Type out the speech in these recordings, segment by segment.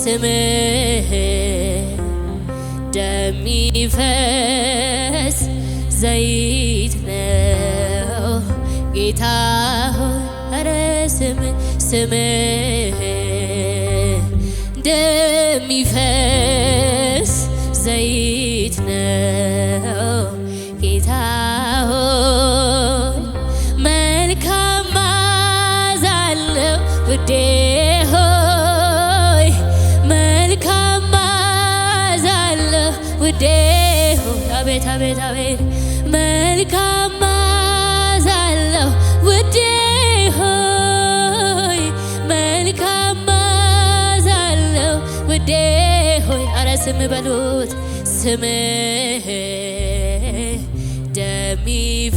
ስምህ እንደሚፈስ ዘይት ነው ጌታ ሆይ ኧረ ስምህ እንደሚፈስ ዘይት ነው ጌታ ሆይ መልካም መዓዛ አለው ውዴ ሆይ መልካም መዓዛ አለው ውዴ ሆይ አቤት አቤት አቤት መልካም መዓዛ አለው ውዴ ሆይ መልካም መዓዛ አለው ውዴ ሆይ ኧረ ስም በሉት ስምህ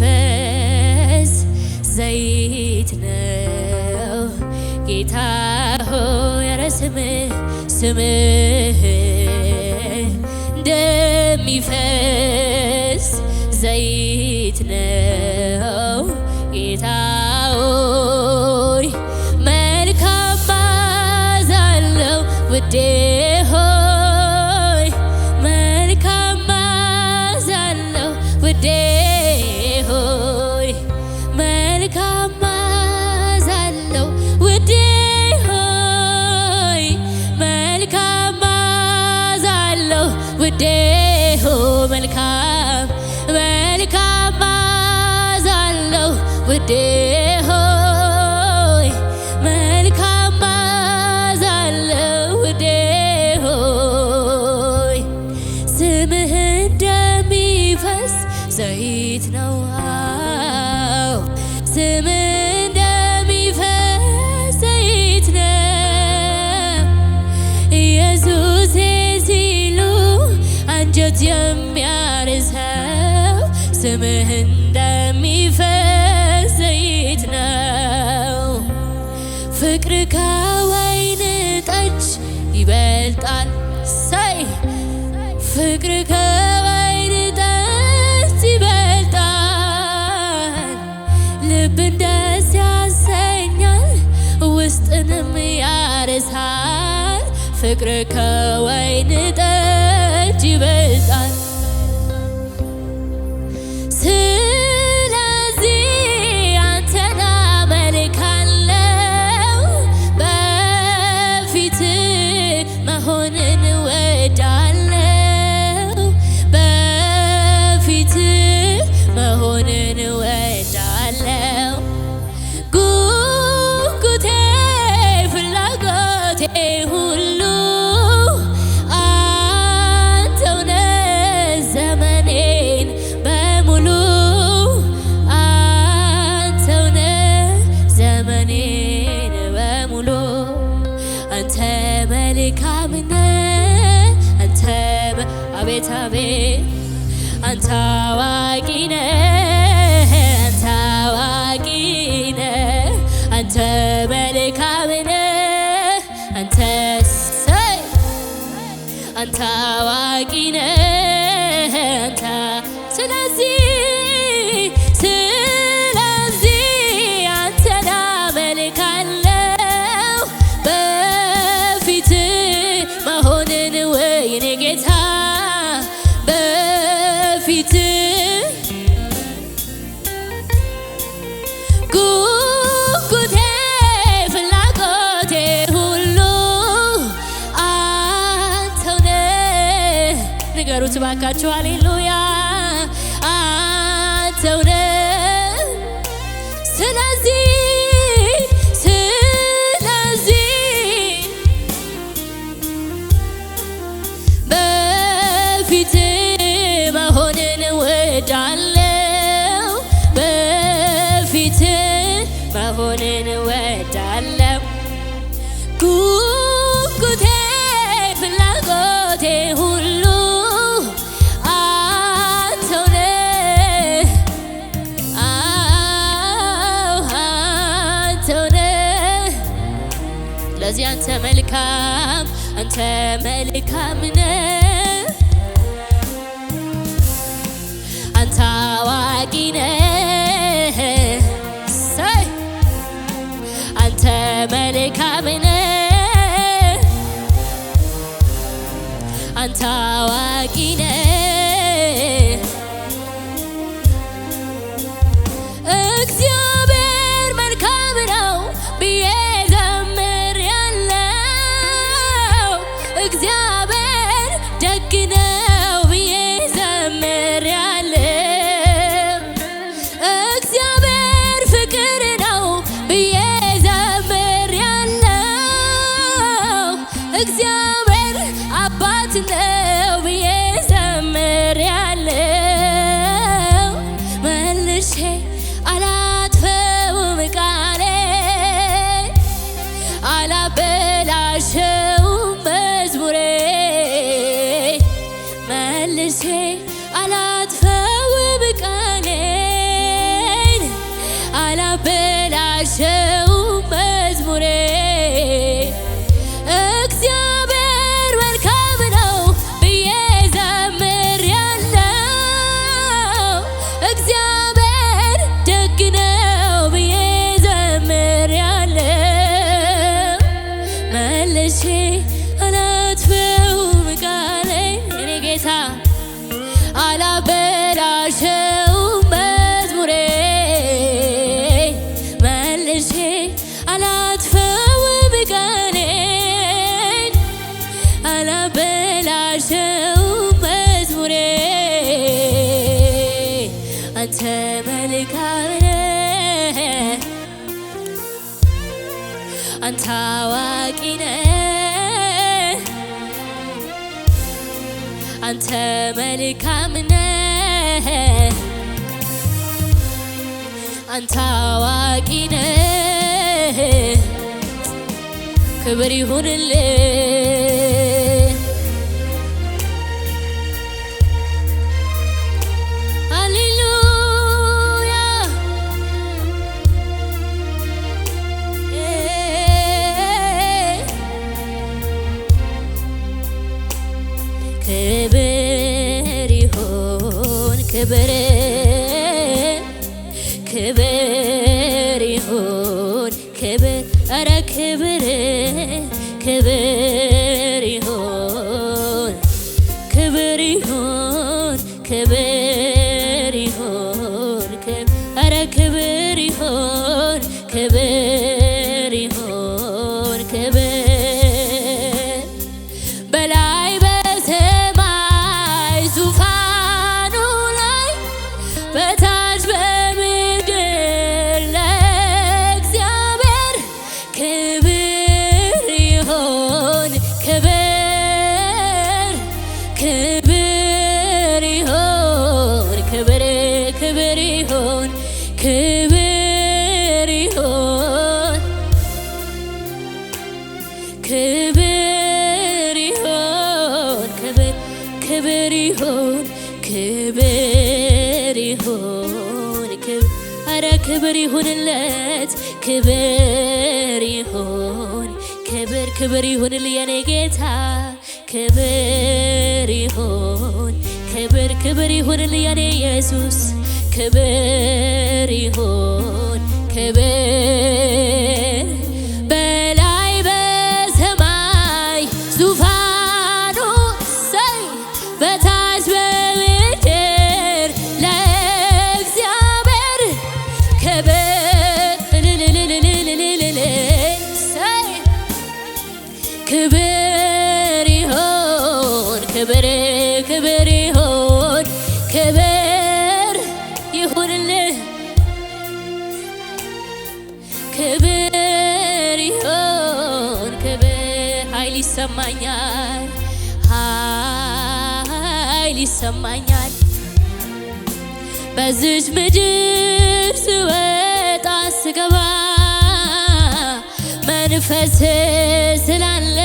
እንደሚፈስ ዘይት ነው ጌታ ሆይ ኧረ ስምህ እንደሚፈስ ዘይት ነው ጌታ ሆይ መልካም መዓዛ አለው ውዴ ሆይ መልካም መዓዛ አለው ውዴ ሆይ መልካም መዓዛ አለው ውዴ ሆይ መልካም መዓዛ አለው ውዴ ሆይ መልካም መዓዛ አለው ውዴ ሆይ መልካም መዓዛ አለው ውዴ ሆይ ስምህ እንደሚፈስ ዘይት ነው ስምህ እንደሚፈስ ዘይት ነው ኢየሱሴ ሲሉ አንጀት የሚያርሰው ስምህ እንደሚፈስ ዘይት ነው ፍቅር ከወይን ጠጅ ይበልጣል ሳይ ፍቅር ከወይን ጠጅ ይበልጣል ልብን ደስ ያሰኛል ውስጥንም ያርሳል ፍቅር ከወይን ጠጅ ይበልጣል ስለዚህ አንተን አመልካለሁ በፊት መሆንን እወዳለሁ በፊት መሆንን እወዳለሁ ጉጉቴ ፍላጎቴ ሁሉ አንተው ነህ ዘመኔን በሙሉ አንተው ነህ ዘመኔን በሙሉ አንተ መልካም ነህ አንተ አቤት አቤት አንተ አዋቂ ነህ አንተ አዋቂ ነህ አንተ መልካም ነህ አንተ ሰይ አንተ አዋቂ ነህ አንተ ስለዚህ አንተን አመልካለሁ በፊት መሆንን ወይኔ ጌታ በፊት ጉጉቴ ፍላጎቴ ሁሉ አንተው ነህ ንገሩት እባካችሁ ሃሌሉያ አንተው ነህ ስለዚህ በፊት መሆንን እወዳለሁ በፊት መሆንን እወዳለሁ ጉጉቴ ፍላጎቴ ሁሉ አንተው ነህ አንተው ነህ ስለዚህ አንተ መልካም ነህ አንተ አዋቂ ነህ ሳይ አንተ መልካም ነህ አንተ አዋቂ ነህ እግዚአብሔር መልካም ነው ብዬ ዘምሬያለሁ እግዚአብሔር ደግ ነው ብዬ ዘምሬያለሁ እግዚአብሔር ፍቅር ነው ብዬ ዘምሬያለሁ እግዚአብሔር አባት ነው ብዬ ዘምሬያለሁ መልሼ አላጥፈውም ቃሌን አላበላሸውም መዝሙሬን መልሼ አላጥፈውም ቃሌን አላበላሸውም መዝሙሬን እግዚአብሔር መልካም ነው ብዬ ዘምሬያለሁ እግዚአብሔር ደግ ነው ብዬ ዘምሬያለሁ መልሼ አላጥፈውም ቃሌን የኔ ጌታ አላበላሸውም መዝሙሬን መልሼ አላጥፈውም ቃሌን አላበላሸውም መዝሙሬን አንተ መልካም ነህ አንተ አዋቂ ነህ አንተ መልካም ነህ አንተ አዋቂ ነህ ክብር ይሁንልህ ሃሌሉያ ክብር ይሁን ክብር ክብር ይሁን ክብር ኧረ ክብር ክብር ይሁን ክብር ይሁን ክብር ይሁን ኧረ ክብር ይሁን ክብር ይሁን ክብር በላይ በሰማይ ዙፋኑ ላይ በታች በምድር ለእግዚአብሔር ክብር ይሁን ክብር ክብር ይሁን ክብር ክብር ይሁን ክብር ይሁን ክብር ይሁን ክብር ይሁን ክብር ይሁን ኧረ ክብር ይሁንለት ክብር ይሁን ክብር ይሁንል የኔ ጌታ ክብር ይሁን ክብር ይሁንል የኔ ኢየሱስ ክብር ይሁን ክብር በላይ በሰማይ ዙፋኑ ሰይ በታች በምድር ለእግዚአብሔር ክብር ሰይ ክብር ይሁን ክብር ይሁን ክብር ይሁንልህ ክብር ይሁን ክብር ኃይል ይሰማኛል ኃይል ይሰማኛል በዚች ምድር ስወጣ ስገባ መንፈስ ስላለ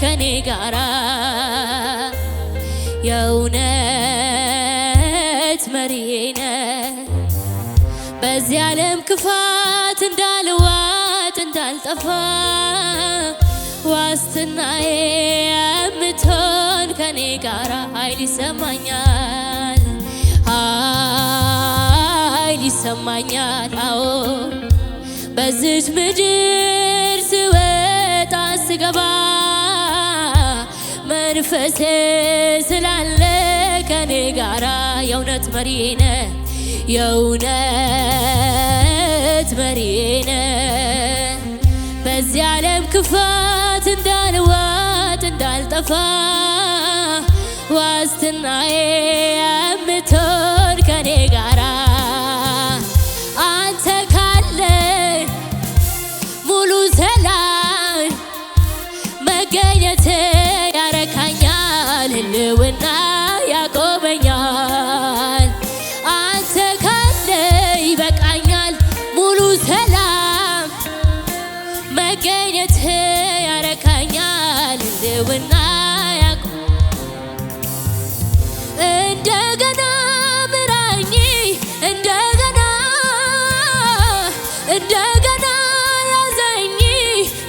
ከኔ ጋራ የእውነት መሪዬ ነህ በዚህ ዓለም ክፋት እንዳልዋጥ እንዳልጠፋ ዋስትናዬ የምትሆን ከኔ ጋራ ኃይል ይሰማኛል ኃይል ይሰማኛል አዎ በዚች ምድር ስወጣ ስገባ መንፈሴ ስላለ ከኔ ጋራ የእውነት መሪዬ ነህ የእውነት መሪዬ ነህ በዚህ ዓለም ክፋት እንዳልዋጥ እንዳልጠፋ ዋስትናዬ የምትሆን ከኔ ጋራ አንተ ካለ ሙሉ ሰላም መገኘት ያረካኛል ህልውና ያቆመኛል አንተ ካለ ይበቃኛል ሙሉ ሰላም መገኘት ያረካኛል ህልውና እንደገና ምራኝ እንደገና እንደገና ያዘኝ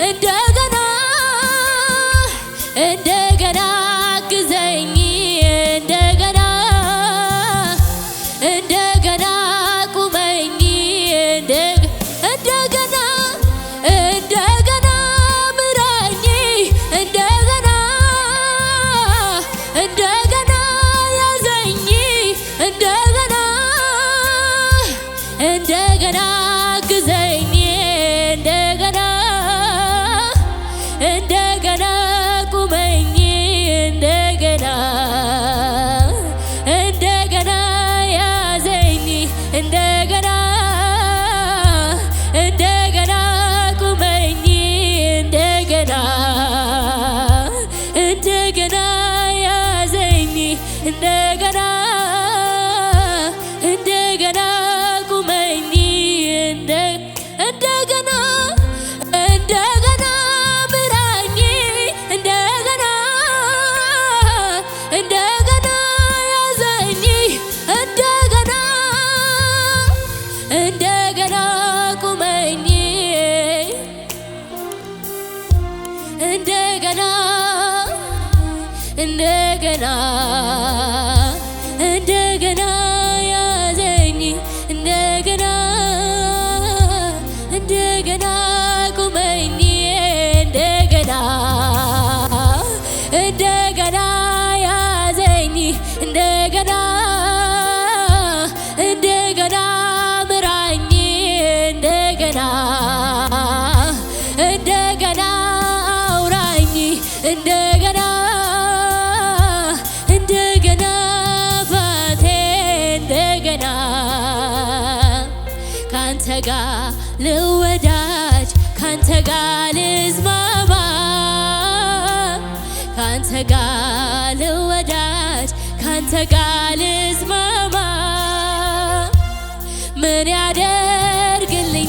እንደገና እንደገና ግዘኝ እንደገና እንደገና ቁመኝ እንደገና እንደገና ምራኝ እንደገና እንደገና ያዘኝ እንደገና እንደገና ግዘኝ እንደገና እንደገና ቁመኝ እንደገና እንደገና ያዘኝ እንደገና እንደገና ቁመኝ እንደገና እንደገና ያዘኝ እንደገና እንደገና ቁመኝ እንደገና እንደገና ምራኝ እንደገና እንደገና ያዘኝ እንደገና እንደገና ቁመኝ እንደገና እንደገና እንደገና ያዘኝ እንደገና እንደገና ቁመኝ እንደገና እንደገና ያዘኝ እንደገና እንደገና ምራኝ እንደገና እንደገና አውራኝ እንደገና እንደገና ባቴ እንደገና ካንተ ጋር ልወዳጅ ካንተ ጋር ልዝማማ ካንተ ጋር ልወዳጅ ካንተ ጋር ልዝማማ ምን ያደርግልኛል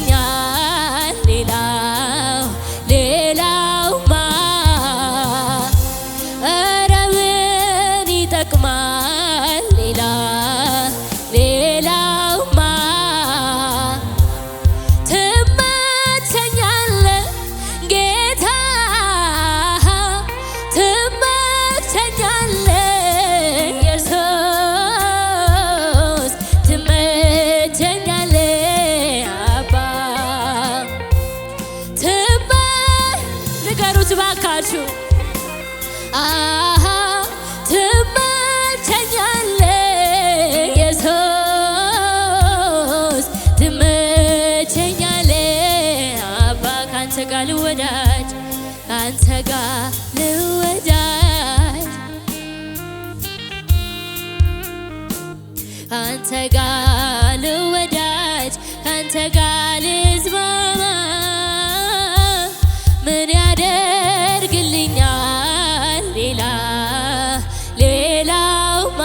ሌላው ሌላውማ ኧረ ምን ይጠቅማል ሌላ ሌላውማ ትመቸኛለህ ጌታ ትመቸኛለህ ኢየሱስ ትመቸኛለህ አባ ንገሩት ባካችሁ ትመቸኛለህ ኢየሱስ ትመቸኛለህ አባ ካንተ ጋር ልወዳጅ ካንተ ጋር ልወዳጅ ካንተ ጋር ልወዳጅ ካንተ ጋር ልዝማማ ምን ያደርግልኛል ሌላ ሌላውማ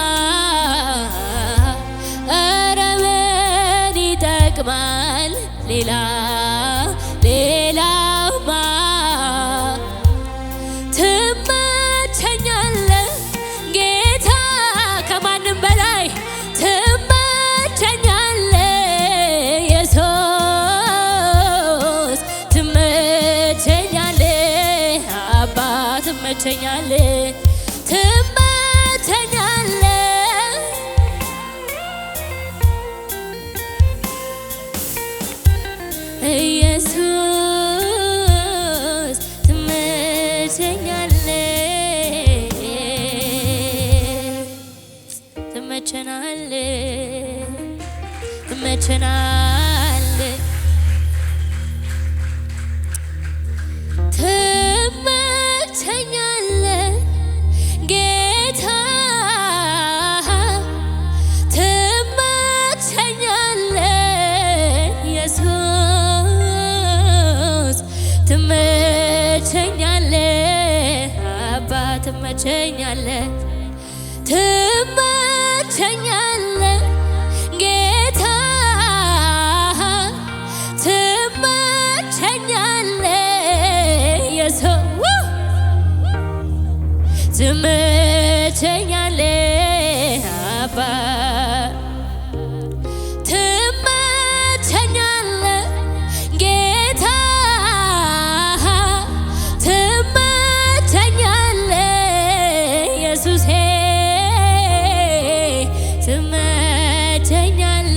ኧረ ምን ይጠቅማል ሌላ ሌላውማ ትመቸኛለህ ጌታ ከማንም በላይ ትመቸኛለህ ኢየሱስ ትመቸኛለህ አባ ትመቸኛለህ ትመቸኛለህ ኢየሱስ ትመቸኛለህ ትመቸናለህ ትመቸኛለህ ጌታ ትመቸኛለህ ኢየሱስ ትመቸኛለህ አባ ትመቸኛለህ ትመቸኛለህ ጌታ ትመቸኛለህ ኢየሱስ ትመቸኛለህ አባ ትመቸኛለህ ጌታ ትመቸኛለህ ኢየሱስ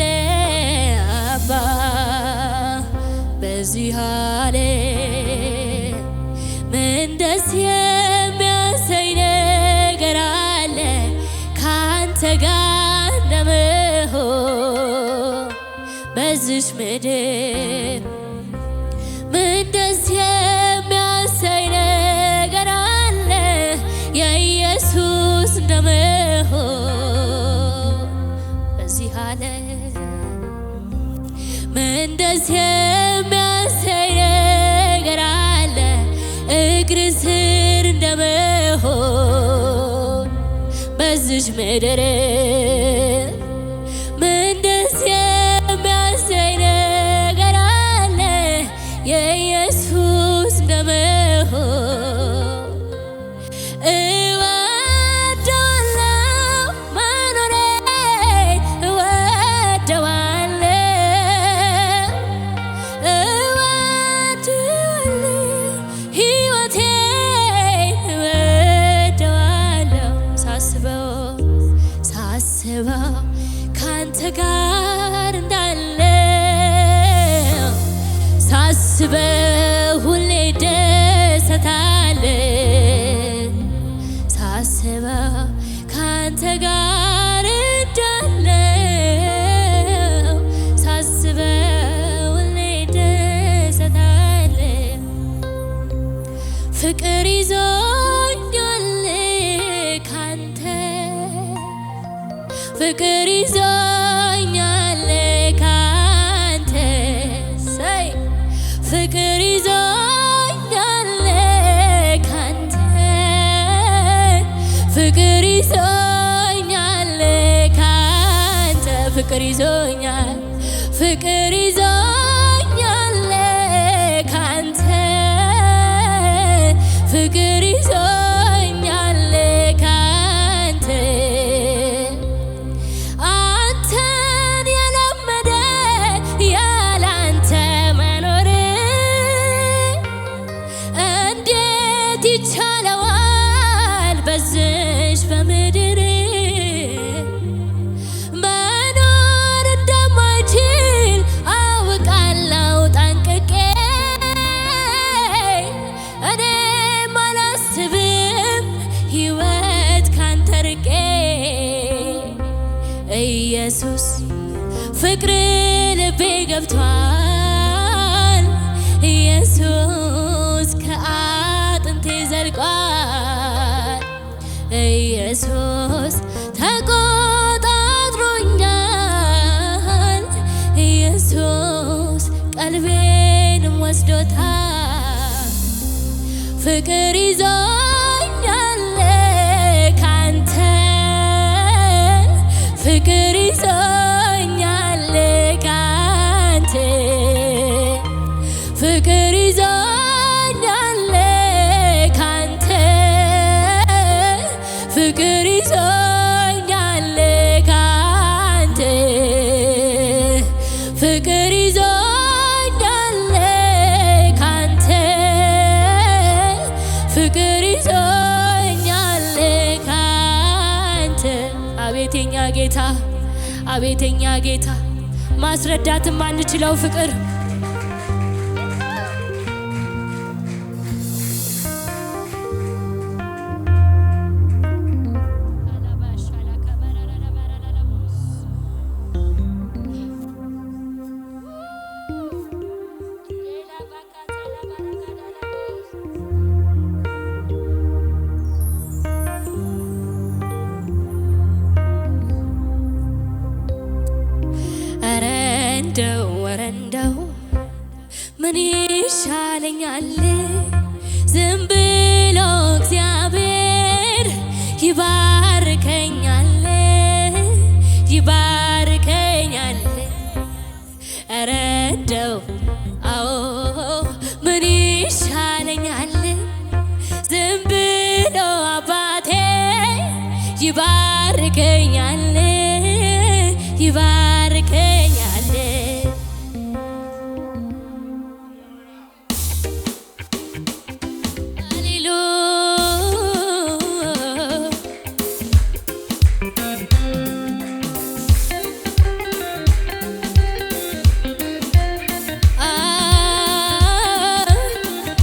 ትመቸኛለህ አባ በዚህ ዓለም ምን ደስ የሚያሰኝ ነገር አለ ካንተ ጋር እንደምሆን በዚች ምድር ምን ደስ የሚያሰኝ ነገር አለ የኢየሱስ እንደምሆን በዚህ ዓለም ምን ደስ የሚያሰኝ ነገር አለ እግር ስር እንደምሆን በዚች ምድር ምን ደስ የሚያሰኝ ነገር አለ የኢየሱስ እንደምሆን እወደዋለሁ መኖሬን እወደዋለሁ ሕይወቴን እወደዋለሁ ሳስበው ካንተ ጋር እንዳለው ሳስበው ሁሌ ደሰታለሁ ሳስበው ካንተ ጋር እንዳለው ሳስበው ሁሌ ደሰታለሁ ፍቅር ይዞኛል ካንተ ፍቅር ይዞኛል ካንተ ሳይ ፍቅር ይዞኛል ካንተ ፍቅር ይዞኛል ካንተ ፍቅር ይዞኛል ፍቅር ይዞኛል ካንተ ፍቅር ይዞኛል ካንተ አንተን የለመደ ያላንተ መኖር እንዴት ይቻለዋል በዚች በምድር መኖር እንደማይችል አውቃለሁ ጠንቅቄ እኔም አላስብም ሕይወት ካንተ ርቄ ኢየሱስ ፍቅር ልቤ ገብቷል ኢየሱስ ከአጥንቴ ዘልቋል ኢየሱስ ተቆጣጥሮኛል ኢየሱስ ቀልቤንም ወስዶታል ፍቅር ይዞኛል ካንተ ፍቅር ይዞኛል ካንተ ፍቅር ይዞኛል ካንተ ፍቅር ይዞኛል ካንተ ፍቅር ይዞኛል ካንተ ፍቅር ይዞኛል ካንተ አቤት የኛ ጌታ አቤት የኛ ጌታ ማስረዳት የማንችለው ፍቅር ምን ይሻለኛል ዝም ብሎ እግዚአብሔር ይባርከኛል ይባርከኛል ኧረ እንደው አዎ ምን ይሻለኛል ዝም ብሎ አባቴ ይባርከኛል ይባርከኛል ሃሌሉያ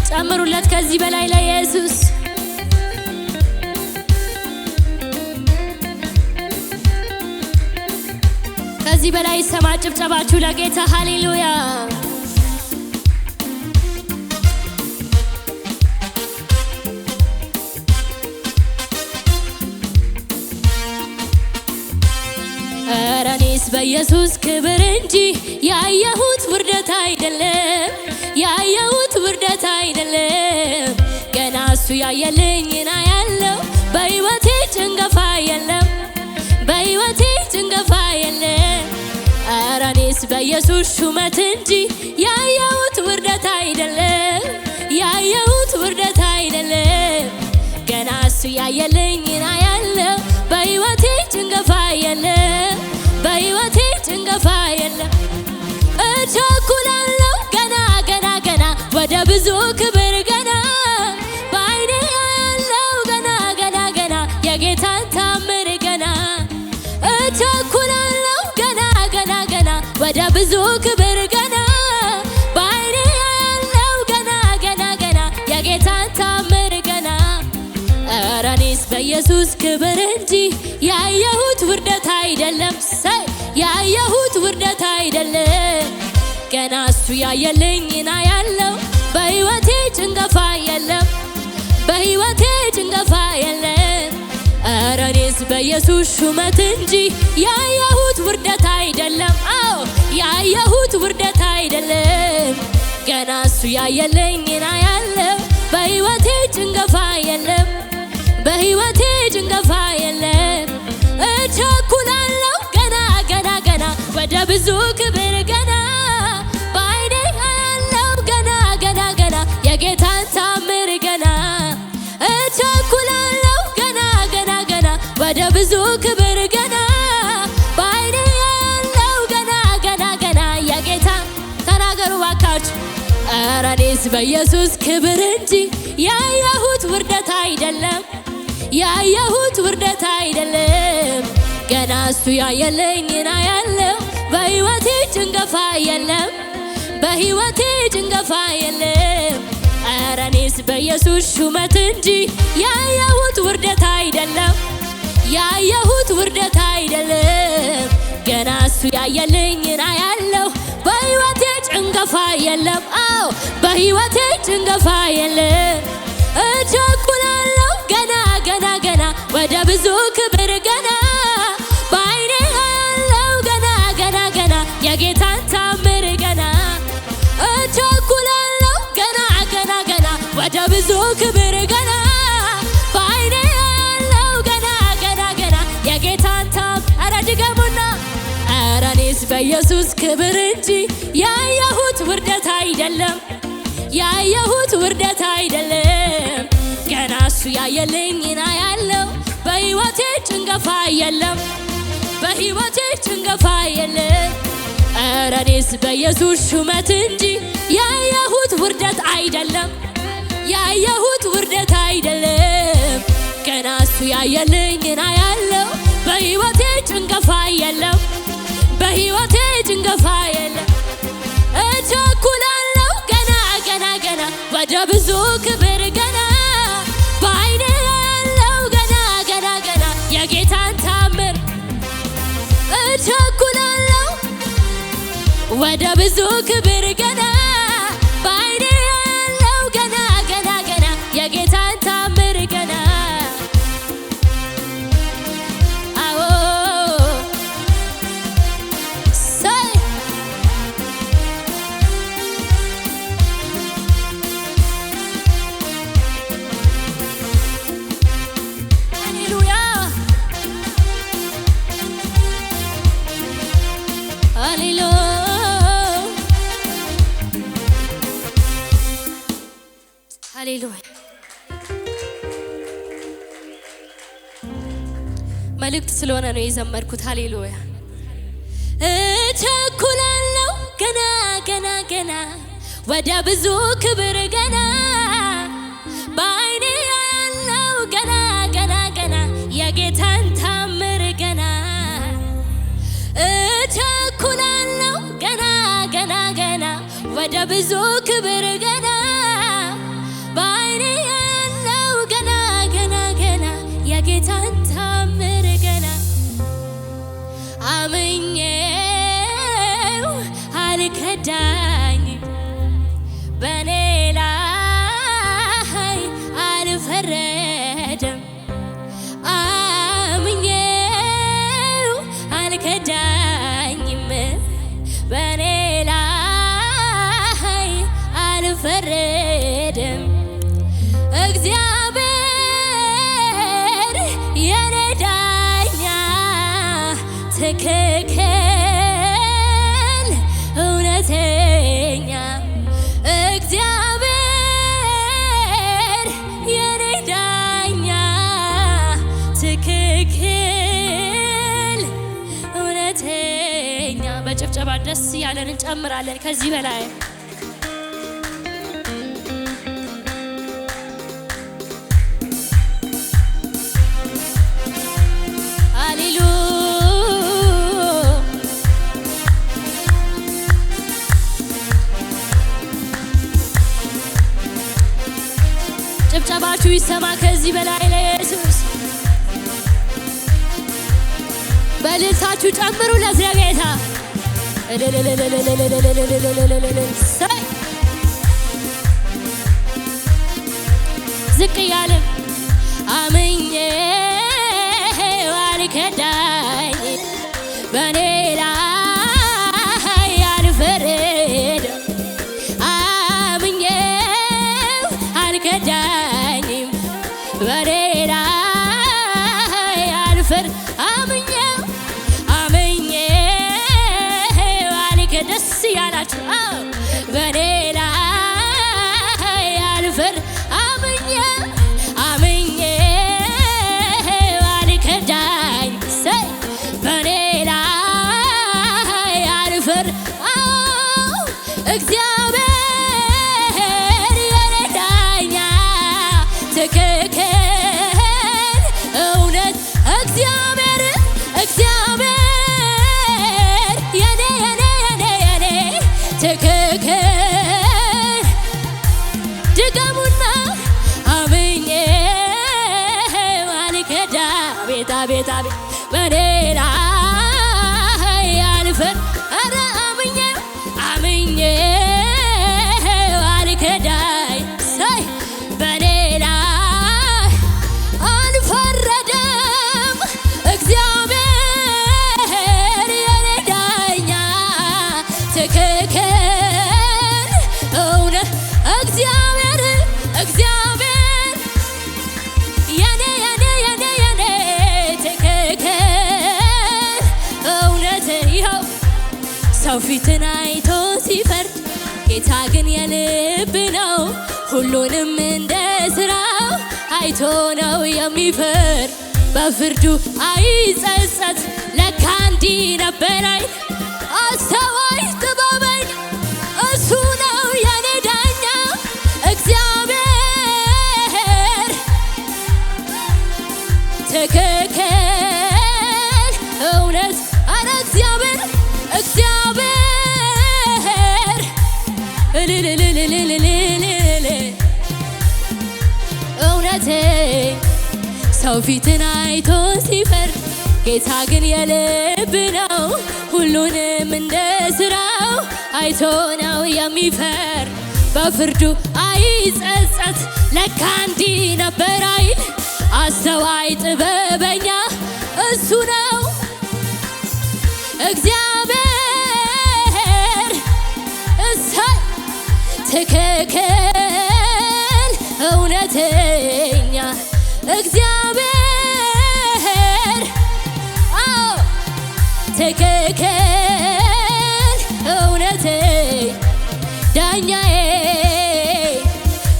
ጨምሩለት ከዚህ በላይ ለኢየሱስ ከዚህ በላይ ሰማ ጭብጨባችሁ ለጌታ ሃሌሉያ ኧረ እኔስ በኢየሱስ ክብር እንጂ ያየሁት ውርደት አይደለም ያየሁት ውርደት አይደለም ገና እሱ ያየልኝና ያለው በሕይወቴ ጭንገፋ የለም በሕይወቴ ጭንገፋ የለም ኧረ እኔስ በኢየሱስ ሹመት እንጂ ያየሁት ውርደት አይደለም ያየሁት ውርደት አይደለም ገና እሱ ያየልኝና ያለው በሕይወቴ ጭንገፋ የለም በሕይወቴ ጭንገፋ የለም እቸኩላለሁ ገና ገና ገና ወደ ብዙ ክብር ገና በዓይኔ ያለው ገና ገና ገና የጌታን ታምር ገና እቸኩላለሁ ገና ገና ገና ወደ ብዙ ክብር ገና በዓይኔ ያለው ገና ገና ገና የጌታን ታምር ገና ኧረ እኔስ በኢየሱስ ክብር እንጂ ያየሁት ውርደት አይደለም ያየሁት ውርደት አይደለም ገና እሱ ያየልኝና ያለው በሕይወቴ ጭንገፋ የለም በሕይወቴ ጭንገፋ የለም ኧረ እኔስ በኢየሱስ ሹመት እንጂ ያየሁት ውርደት አይደለም አዎ ያየሁት ውርደት አይደለም ገና እሱ ያየልኝና ያለው በሕይወቴ ጭንገፋ የለም በሕይወቴ ጭንገፋ የለም እቸኩላለሁ ገና ገና ገና ወደ ብዙ ክብር ገና በዓይኔ ያለው ገና ገና ገና የጌታን ታምር ገና እቸኩላለሁ ገና ገና ገና ወደ ብዙ ክብር ገና በዓይኔ ያለው ገና ገና ገና የጌታ ተናገሩ ባካችሁ ኧረ እኔስ በኢየሱስ ክብር እንጂ ያየሁት ውርደት አይደለም ያየሁት ውርደት አይደለም ገና እሱ ያየልኝና ያለው በሕይወቴ ጭንገፋ የለም በሕይወቴ ጭንገፋ የለም ኧረ እኔስ በኢየሱስ ሹመት እንጂ ያየሁት ውርደት አይደለም ያየሁት ውርደት አይደለም ገና እሱ ያየልኝና ያለው በሕይወቴ ጭንገፋ የለም አዎ በሕይወቴ ጭንገፋ የለም እቸኩላለሁ ገና ገና ገና ወደ ብዙ ክብር ገና በዓይኔ ያለው ገና ገና ገና የጌታን ታምር ገና እቸኩላለሁ ገና ገና ገና ወደ ብዙ ክብር ገና በዓይኔ ያለው ገና ገና ገና የጌታን ኧረ ድገሙና ኧረ እኔስ በኢየሱስ ክብር እንጂ ያየሁት ውርደት አይደለም ያየሁት ውርደት አይደለም ገና እሱ ያየልኝና ያለው በሕይወቴ ጭንገፋ የለም በሕይወቴ ጭንገፋ የለም ኧረ እኔስ በኢየሱስ ሹመት እንጂ ያየሁት ውርደት አይደለም ያየሁት ውርደት አይደለም ገና እሱ ያየልኝና ያለው በሕይወቴ ጭንገፋ የለም በሕይወቴ ጭንገፋ የለም እቸኩላለሁ ገና ገና ገና ወደ ብዙ ክብር ገና በዓይኔ ያለው ገና ገና ገና የጌታን ታምር እቸኩላለሁ ወደ ብዙ ክብር ገና በዓይኔ ያለው ገና ገና ገና የጌታን ታምር ገና አዎ ሃሌሉያ መልእክት ስለሆነ ነው የዘመርኩት። ሃሌሉያ እቸኩላለሁ ገና ገና ገና ወደ ብዙ ክብር ገና በዓይኔ ያለው ገና ገና ገና የጌታን ታምር ገና እቸኩላለሁ ገና ገና ገና ወደ ብዙ ክብር ገና በዓይኔ ያለው ገና ገና ገና የጌታን ታምር ገና አምኜው አልከዳኝም በኔ ላይ አልፈረደም አምኜው አልከዳኝም በኔ ላይ አልፈረደም እግዚአብሔር የኔ ዳኛ ትክክል እውነተኛ እግዚአብሔር የኔ ዳኛ ትክክል እውነተኛ በጭብጨባ ደስ ያለን እንጨምራለን ከዚህ በላይ ጭብጨባችሁ ይሰማ ከዚህ በላይ ለኢየሱስ በልልታችሁ ጨምሩ ለዚህ ጌታ ዝቅ ያለን አምኜው አልከዳኝም በኔ ላይ አልፈረደም አምኜው አልከዳኝም በኔ ላይ አልፈረደም አምኜው ደስ ያላችሁ በኔ ላይ አልፈረደም አምኜው አልከዳኝም በኔ ላይ አልፈረደም እግዚአብሔር የኔ ዳኛ ትክክል እውነት እግዚአብሔር የኔ ትክክል ድገሙና አምኜው አልከዳም ቤታ ቤታ በኔ ላይ አልፈረደም ኧረ አምኜው አልከዳኝም በኔ ላይ አልፈረደም እግዚአብሔር የኔ ዳኛ ትክክል እውነት እግዚአብሔር የኔ ትክክል እውነት ይኸው ሰው ፊትን አይቶ ሲፈርድ ጌታ ግን የልብ ነው ሁሉንም እንደ ሥራው አይቶ ነው የሚፈርድ በፍርዱ አይጸጸት ለካ እንዲህ ነበር አስተዋይ ጥበበኛ እሱ ነው የኔ ዳኛ እግዚአብሔር ትክክል እውነት ኧረ እግዚአብሔር እውነት ሰው ፊትን አይቶ ሲፈርድ ጌታ ግን የልብ ነው ሁሉንም እንደ ሥራው አይቶ ነው የሚፈርድ በፍርዱ አይጸጸት ለካ እንዲህ ነበር አይል አስተዋይ ጥበበኛ እሱ ነው እግዚአብሔር ትክክል እውነተኛ እግዚአብሔር ትክክል እውነተኛ ዳኛዬ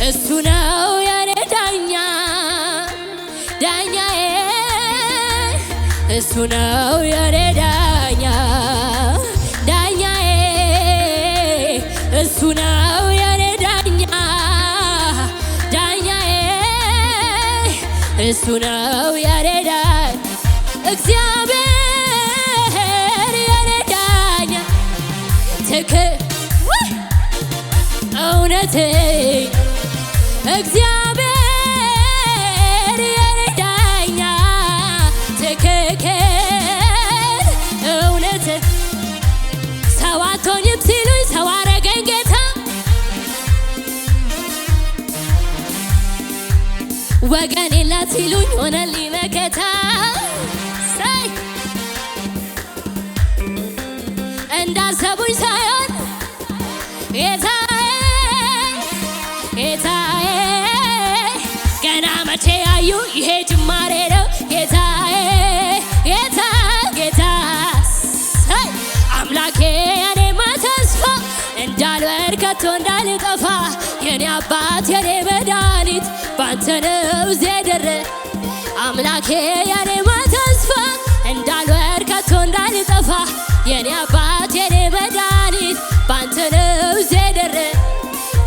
እሱ ነው እሱ ነው የኔ ዳኛ ዳኛዬ እሱ ነው የኔ ዳኛ ዳኛዬ እሱ ነው የኔ ዳኛ እግዚአብሔር የኔ ዳኛ እውነት እግዚአብሔር የኔ ዳኛ ትክክል እውነት ሰው አትሆኝም ሲሉኝ ሰው አረገኝ ጌታ ወገን የላት ሲሉኝ ሆነልኝ መከታ እንዳሰቡኝ ሳይሆን ጌታዬ ገና መቼ ያዩ ይሄ ጅማሬ ነው ጌታዬ ጌታ አምላኬ የኔማ ተስፋ እንዳልወድቅ ከቶ እንዳልጠፋ የኔ አባት የኔ መድኃኒት ባንተ ነው ዘደረ አምላኬ የኔማ ተስፋ እንዳልወድቅ ከቶ እንዳልጠፋ የኔ አባት የኔ መድኃኒት ባንተ ነው ዘደረ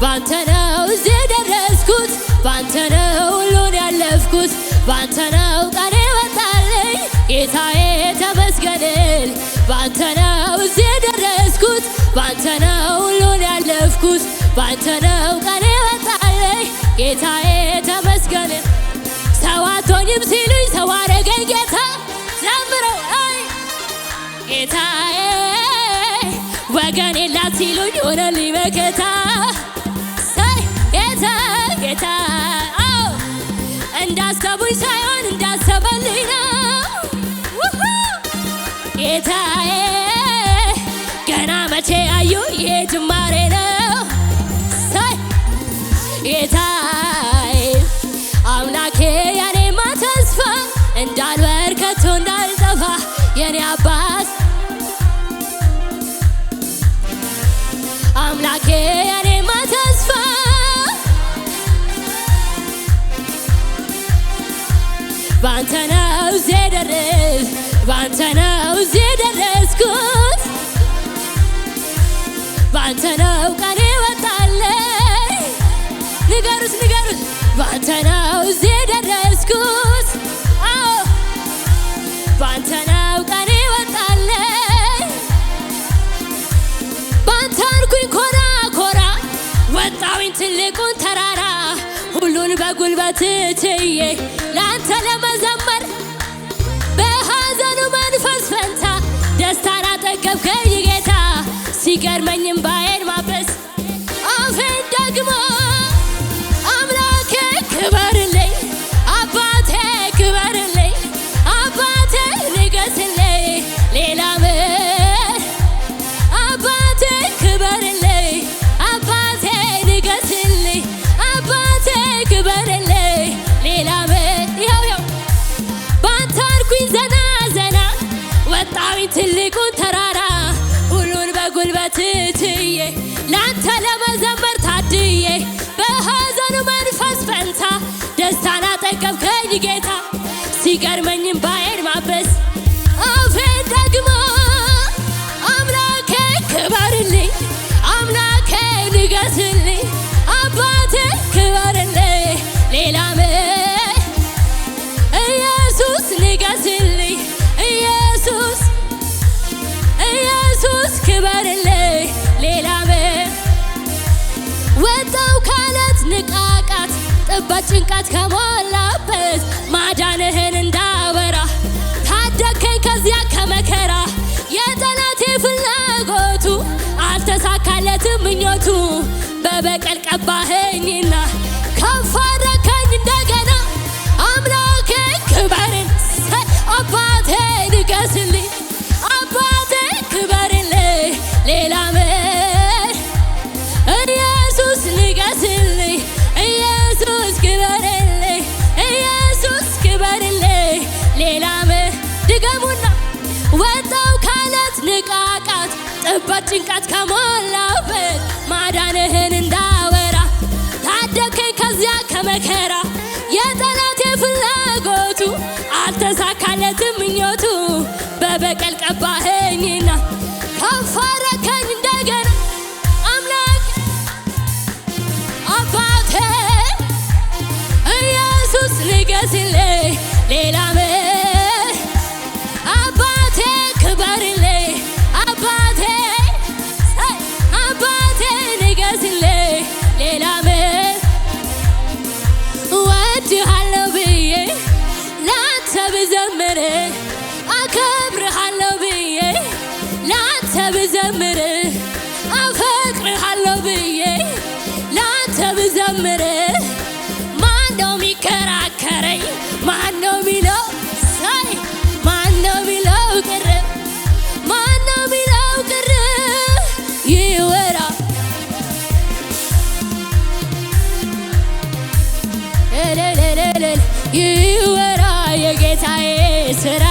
ባንተ ነው ዘደረስኩት ባንተ ነው ሁሉን ያለፍኩት ባንተ ነው ቀኔ ወጣልኝ ጌታዬ ተመስገን ባንተ ነው ዘደረስኩት ባንተ ነው ሁሉን ያለፍኩት ባንተ ነው ቀኔ ወጣልኝ ጌታዬ ተመስገን ሰው አትሆኝም ሲሉኝ ሰው አረገኝ ጌታ ዘምረው ጌታዬ ወገን የላት ሲሉኝ ሆነልኝ መከታ ጌታ እንዳሰቡኝ ሳይሆን እንዳሰበልኝ ነው ጌታዬ ገና መቼ ያዩ ይሄ ጅማሬ ነው ጌታዬ አምላኬ የኔማ ተስፋ እንዳልወድቅ ከቶ እንዳልጠፋ የኔ አባት አምላኬ የኔማ ተስፋ ባንተ ነው ባንተ ነው ዘደረስኩት ባንተ ነው ቀኔ ወጣልኝ ንገሩት ባንተ ነው ዘደረስኩት ባንተ ነው ቀኔ ወጣልኝ ባንተ አልኩኝ ኮራ ወጣሁኝ ትልቁን ተራራ ሁሉን በጉልበት ችዬ ላንተ ለመዘመር በሐዘኑ መንፈስ ፈንታ ደስታን አጠገብከኝ ጌታ ሲገርመኝም ባዬን ማበስ አፌን ደግሞ አምላኬ ክበርልኝ አባቴ ክበርልኝ አባቴ ንገስልኝ ሌላ ምን አባቴ ክበርልኝ አባቴ ንገስልኝ አባቴ ክበርልኝ ሌላ ምን ይኸው ባንተ አልኩኝ ዘና ወጣሁኝ ትልቁን ተራራ ሁሉን በጉልበት ችዬ ላንተ ለመዘመር ታድዬ በሐዘኑ መንፈስ ፈንታ ደስታን አጠገብከኝ ጌታ ሲገርመኝም ባዬን ማበስ አፌን ደግሞ አምላኬ ክበርልኝ አምላኬ ንገስልኝ አባቴ ክበርልኝ ሌላ ምን ኢየሱስ ንገስልኝ ኢየሱስ ክበርልኝ ሌላ ምን ወጣው ካለት ንቃቃት ጥበት ጭንቀት ከሞላበት ማዳንህን እንዳወራ ታደከኝ ከዚያ ከመከራ የጠላቴ ፍላጎቱ አልተሳካለትም ምኞቱ በበቀል ቀባኸኝና ከፍ አደረከኝ እንደገና አምላኬ ክበርን አባቴ ንገስልኝ አባቴ ክበርልኝ ሌላ ምን ኢየሱስ ንገስልኝ ኢየሱስ ክበርልኝ ኢየሱስ ክበርልኝ ሌላ ምን ድገሙና ወጣው ካለት ንቃቃት ጥበት ጭንቀት ከሞላበት ማዳንህን እንዳወራ ታደከኝ ከዚያ ከመከራ የጠላቴ ፍላጎቱ አልተሳካለትም ምኞቱ በበቀል ቀባኸኝና ከፍ አደረከኝ እንደገና አምላክ አባቴ ኢየሱስ ንገስልኝ ሌላ አባቴ ክበርልኝ አባቴ ንገስልኝ ሌላ እወድሃለሁ ብዬ ላንተ ብዘምር አከብርሃለሁ ብዬ ላንተ ብዘምር አፈቅርሃለሁ ብዬ ላንተ ብዘምር ማነው ሚከራከረኝ? ማነው ሚለው ሳይ ማነው ሚለው ቅር ማነው ሚለው ቅር ይወራ ይወራ የጌታዬ ስራ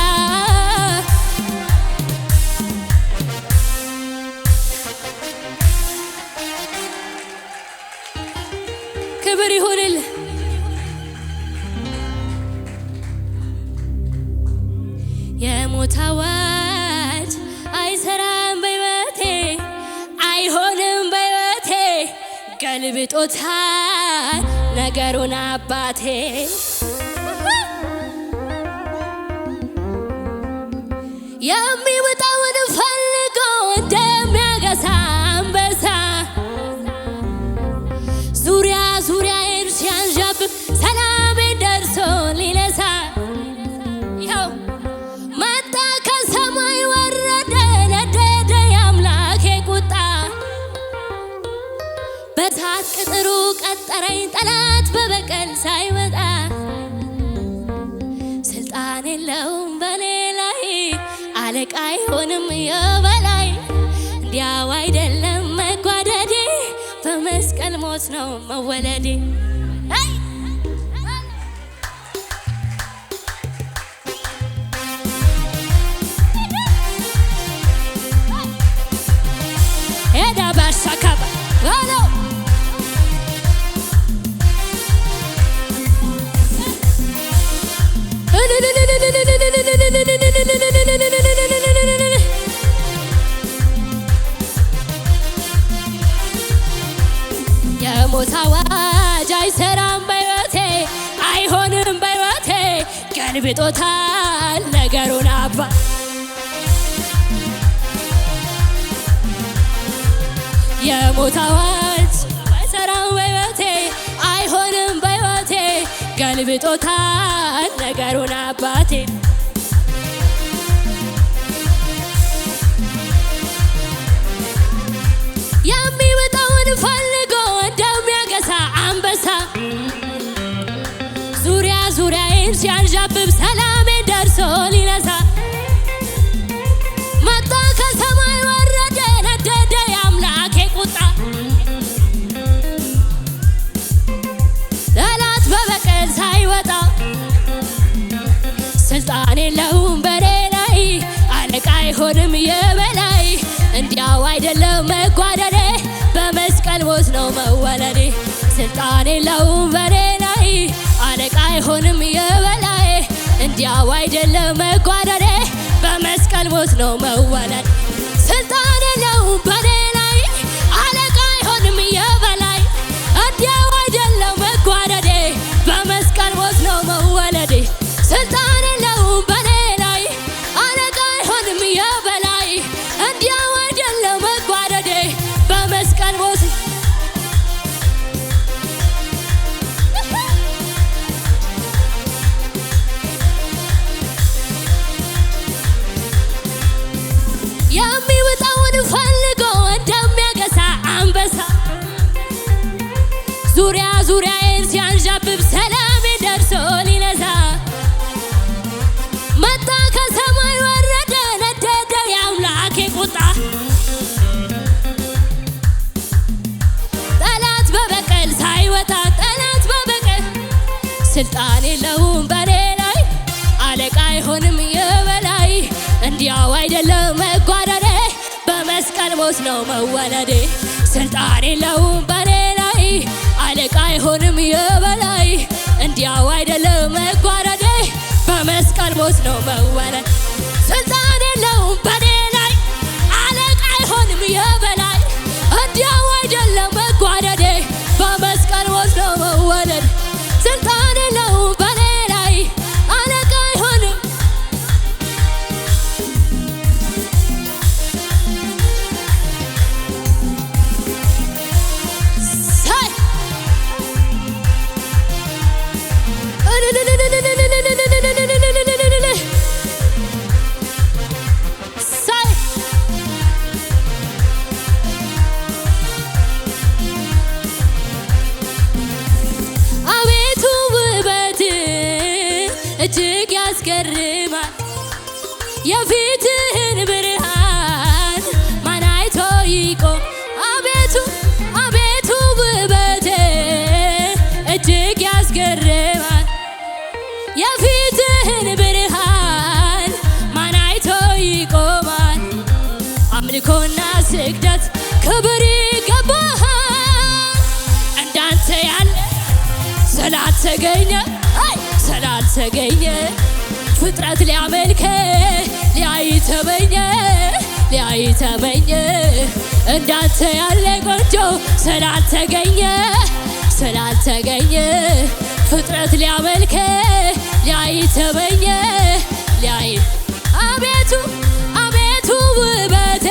ክብር ይሁንል። የሞት አዋጅ አይሰራም በሕይወቴ አይሆንም በሕይወቴ ገልብጦታል ነገሩን አባቴ የሚወጣውን ፈልጎ እንደሚያገሳ አንበሳ ዙሪያ ዙሪያዬን ሲያንዣብብ ሰላሜን ደርሶ ሊነሳ ይኸው መጣ ከሰማይ ወረደ ነደደ የአምላኬ ቁጣ በእሳት ቅጥሩ ቀጠረኝ ጠላት በበቀል ሳይመጣ ስልጣን የለውም በኔ ላይ አለቃ አይሆንም የበላይ እንዲያው አይደለም መጓደዴ በመስቀል ሞት ነው መወለዴ ሄዳ ባሻካባ ባሎ የሞት አዋጅ አይሰራም በሕይወቴ አይሆንም በሕይወቴ ገልብጦታል ነገሩን አባ የሞት አዋጅ አይሰራም በሕይወቴ አይሆንም በሕይወቴ ገልብጦታል ነገሩን አባቴ የሚወጣውን ፈልጎ እንደሚያገሳ አንበሳ ዙሪያ ዙሪያዬን ሲያንዣብብ ሰላሜን ደርሶ ሊነሳ መጣ ከሰማይ ወረደ ነደደ የአምላኬ ቁጣ ጠላት በበቀል ሳይወጣ ስልጣን የለውም በኔ ላይ አለቃ አይሆንም የበላይ እንዲያው አይደለም መጓደዴ በመስቀል ሞት ነው መወለዴ ስልጣን የለውም በኔ ላይ አለቃ አይሆንም የበላይ እንዲያው አይደለም መጓደዴ በመስቀል ሞት ነው መወለድ ስልጣን የለውም በኔ ላይ አለቃ አይሆንም የበላይ እንዲያው አይደለም መጓደዴ በመስቀል ሞት ነው መወለዴ ስልጣን የለውም በኔ ላይ አለቃ አይሆንም የበላይ እንዲያው አይደለም መጓደዴ በመስቀል ሞት የሚወጣውን ፈልጎ እንደሚያገሳ አንበሳ ዙሪያ ዙሪያዬን ሲያንዣብብ ሰላሜን ደርሶ ሊነሳ መጣ ከሰማይ ወረደ ነደደ የአምላኬ ቁጣ ጠላት በበቀል ሳይወጣ ጠላት በበቀል ስልጣን የለውም በኔ ላይ አለቃ አይሆንም የበላይ እንዲያው አይደለም መጓደዴ በመስቀል ሞት ነው መወለዴ ስልጣን የለውም በኔ ላይ አለቃ አይሆንም የበላይ እንዲያው አይደለም መጓደዴ በመስቀል በመስቀል ሞት ነው መወለድ። ስልጣን የለውም በኔ ላይ አለቃ አይሆንም የበላይ እንዲያው አይደለም መጓደዴ በመስቀል ሞት ነው መወለድ። ስልጣን የለውም በኔ ላይ አለቃ አይሆንም ሳይ እጅግ ያስገርማል የፊትህን ብርሃን ማን አይቶ ይቆም። አቤቱ አቤቱ ውበት እጅግ ያስገርማል የፊትህን ብርሃን ማን አይቶ ይቆማል። አምልኮና ስግደት ክብር ይገባሃል እንዳንተ ያለ ስላልተገኘ ስላልተገኘ ፍጥረት ሊያመልክ ሊያይ ተመኘ እንዳንተ ያለ ቆንጆ ስላልተገኘ ፍጥረት ሊያመልክ ሊያይ ተመኘ አቤቱ አቤቱ ውበት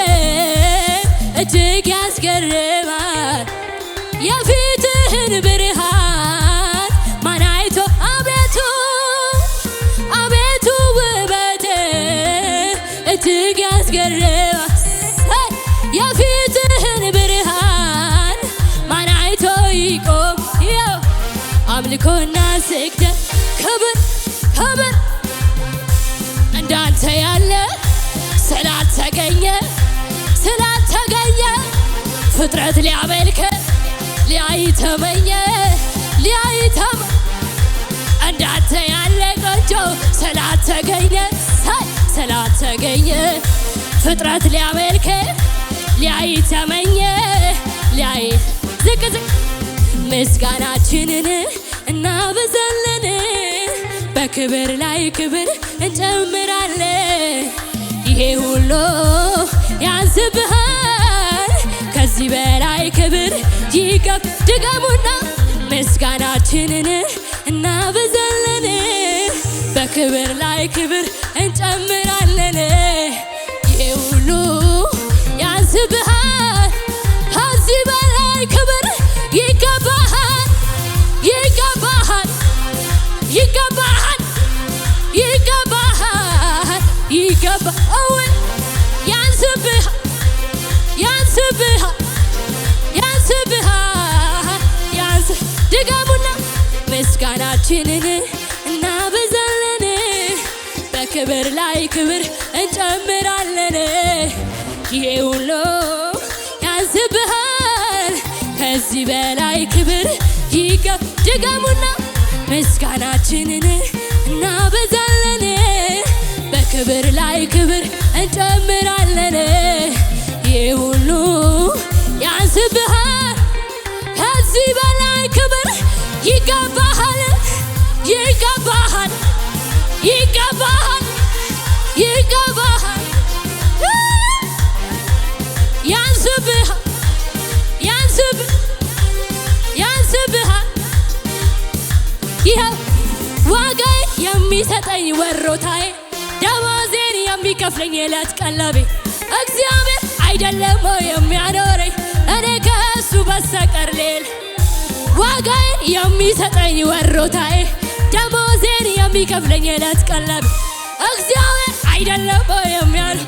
እጅግ ያስገርማል የፊትህን ብርሃን ማን አይቶ አቤቱ አቤቱ ውበት እጅግ ያስገርማል የፊትህን ብርሃን ማን አይቶ ይቆም። አምልኮና ስግደት ክብር እንዳንተ ያለ ስላልተገኘ ፍጥረት ሊያመልክ ሊያይ ተመኘ እንዳንተ ያለ ቆንጆ ስላልተገኘ ፍጥረት ሊያመልክ ሊያይ ተመኘ ዝቅ ምስጋናችንን እናበዛለን በክብር ላይ ክብር እንጨምራለን። ይሄ ሁሉ ያንስብሃል ከዚህ በላይ ክብር ድገሙና ምስጋናችንን እናበዛለን በክብር ላይ ክብር እንጨምራለን። ይሄ ሁሉ ያንስብሃል ከዚህ በላይ ክብር ይገባሃል ድገሙና ምስጋናችንን እናበዛለን በክብር ላይ ክብር እንጨምራለን። ይሄ ሁሉ ያንስብሃል ከዚህ በላይ ክብር ድገሙና ምስጋናችንን እናበዛለን በክብር ላይ ክብር እንጨምራለን። ይሄ ሁሉ ያንስብሃል ከዚህ በላይ ክብር ይገባሃል ያንስብሃል ይኸው ዋጋዬ የሚሰጠኝ ወሮታዬ ደሞዜን የሚከፍለኝ የዕለት ቀለቤ እግዚአብሔር አይደለም የሚያኖረኝ እኔ ከእሱ በስተቀር ሌላ ዋጋዬን የሚሰጠኝ ወሮታዬ ደሞዜን የሚከፍለኝ የዕለት ቀለቤ እግዚአብሔር አይደለም የሚያኖረኝ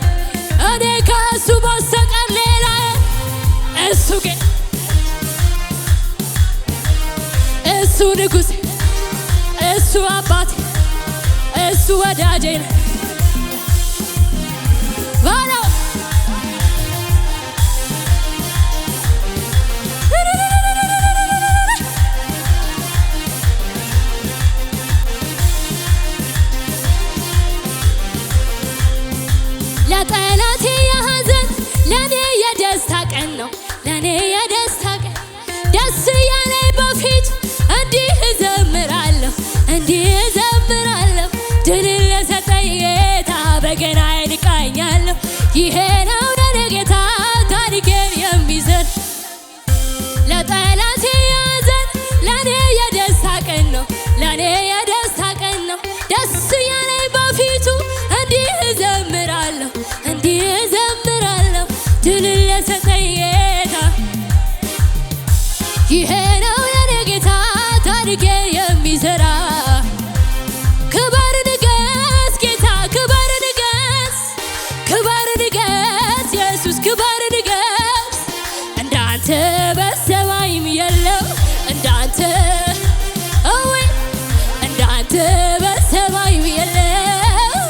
እኔ ከእሱ በስተቀር ሌላ እሱ ግን እሱ ንጉሴ እሱ አባቴ እሱ ወዳጄ ነው ባለው ለጠላቴ የሐዘን ለኔ የደስታ ቀን ነው ለኔ የደስታ ቀን ደስ ያለኝ በፊት እንዲህ እዘምራለሁ ድልን ለሰጠኝ በገናዬን እቃኛለሁ። ይሄ ነው የኔ ጌታ ታሪኬን የሚዘር ለጠላቴ ያዘን ለኔ የደስታ ቀን ነው ለኔ የደስታ ቀን ነው። ደስ ያለኝ በፊቱ እንዲህ እዘምራለሁ እንዲህ እዘምራለሁ ድል ለሰጠኝ ጌታ ይሄ ነው የኔ ጌታ ታሪኬን የሚዘራ ክበር ንገስ ጌታ ክበር ንገስ ክበር ንገስ ኢየሱስ ክበር ንገስ እንዳንተ በሰማይም የለም እንዳንተ እወይ እንዳንተ በሰማይም የለም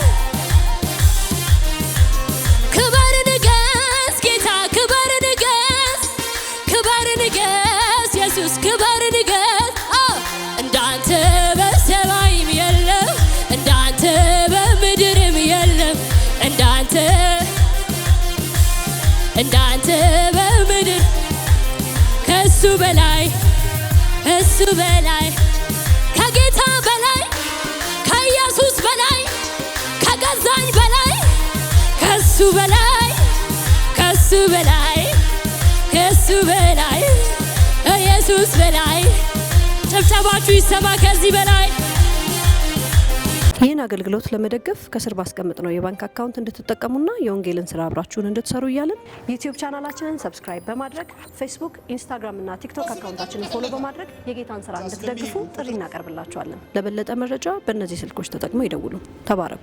ክበር ንገስ ጌታ ክበር ንገስ ክበር ንገስ ኢየሱስ ክበር ንገስ እንዳንተ በሰማይም የለም እንዳንተ በምድርም የለም እንዳንተ በምድር ከሱ በላይ ከጌታ በላይ ከኢየሱስ በላይ ከገዛኝ በላይ ከሱ በላይ ኢየሱስ በላይ ጭብጨባችሁ ይሰማ ከዚህ በላይ። ይህን አገልግሎት ለመደገፍ ከስር ባስቀምጥነው የባንክ አካውንት እንድትጠቀሙና የወንጌልን ስራ አብራችሁን እንድትሰሩ እያልን ዩቲዩብ ቻናላችንን ሰብስክራይብ በማድረግ ፌስቡክ፣ ኢንስታግራም እና ቲክቶክ አካውንታችንን ፎሎ በማድረግ የጌታን ስራ እንድትደግፉ ጥሪ እናቀርብላችኋለን። ለበለጠ መረጃ በእነዚህ ስልኮች ተጠቅመው ይደውሉ። ተባረኩ።